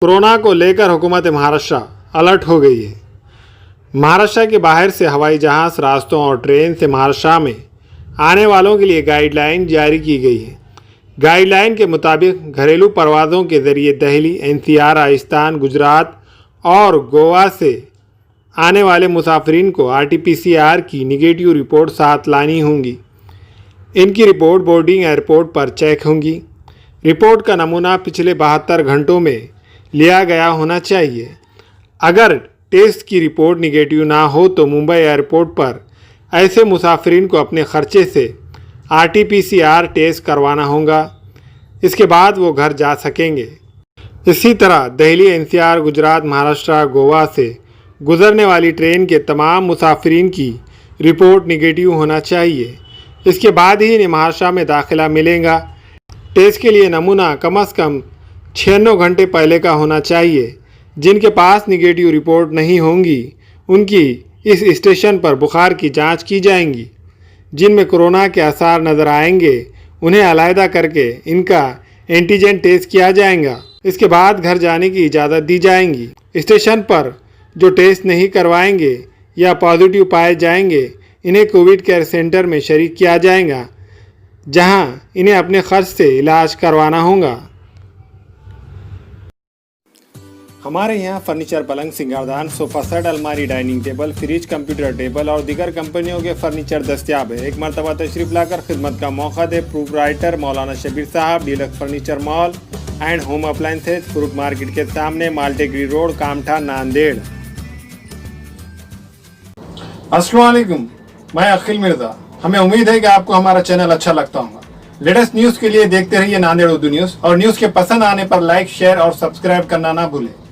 Corona को लेकर हुकूमत महाराष्ट्र अलर्ट हो गई है। महाराष्ट्र के बाहर से हवाई जहाज़ रास्तों और ट्रेन से महाराष्ट्र में आने वालों के लिए गाइडलाइन जारी की गई है। गाइडलाइन के मुताबिक घरेलू परवाज़ों के ज़रिए दिल्ली, एनसीआर, राजस्थान, गुजरात और गोवा से आने वाले मुसाफिरीन को आरटीपीसीआर की निगेटिव रिपोर्ट साथ लानी होंगी। इनकी रिपोर्ट बोर्डिंग एयरपोर्ट पर चेक होंगी। रिपोर्ट का नमूना पिछले 72 घंटों में लिया गया होना चाहिए। अगर टेस्ट की रिपोर्ट निगेटिव ना हो तो मुंबई एयरपोर्ट पर ऐसे मुसाफिरीन को अपने खर्चे से आरटीपीसीआर टेस्ट करवाना होगा। इसके बाद वो घर जा सकेंगे। इसी तरह दिल्ली, एनसीआर, गुजरात, महाराष्ट्र, गोवा से गुजरने वाली ट्रेन के तमाम मुसाफिरीन की रिपोर्ट निगेटिव होना चाहिए। इसके बाद ही इन्हें महाराष्ट्र में दाखिला मिलेगा। टेस्ट के लिए नमूना कम से कम 96 घंटे पहले का होना चाहिए। जिनके पास निगेटिव रिपोर्ट नहीं होंगी उनकी इस स्टेशन पर बुखार की जांच की जाएंगी। जिनमें कोरोना के आसार नज़र आएंगे उन्हें अलहदा करके इनका एंटीजन टेस्ट किया जाएगा। इसके बाद घर जाने की इजाज़त दी जाएगी। स्टेशन पर जो टेस्ट नहीं करवाएंगे या पॉजिटिव पाए जाएंगे इन्हें कोविड केयर सेंटर में शरीक किया जाएगा, जहां इन्हें अपने खर्च से इलाज करवाना होगा। हमारे यहाँ फर्नीचर, पलंग, सिंगारदान, सोफा सेट, अलमारी, dining table, fridge, computer table और दीगर कंपनियों के फर्नीचर दस्तियाब है। एक मरतबा तशरीफ लाकर खिदमत का मौका दे। प्रोप्राइटर मौलाना शबीर साहब, deluxe furniture mall and home appliances, fruit market के सामने, माल्टेगरी रोड, कामठा, नांदेड़। अस्सलाम वालेकुम, मैं अखिल मिर्जा। हमें उम्मीद है कि आपको हमारा चैनल अच्छा लगता होगा। लेटेस्ट न्यूज़ के लिए देखते रहिए नांदेड़ उर्दू न्यूज़ और न्यूज़ के पसंद आने पर लाइक, शेयर और सब्सक्राइब करना ना भूलें।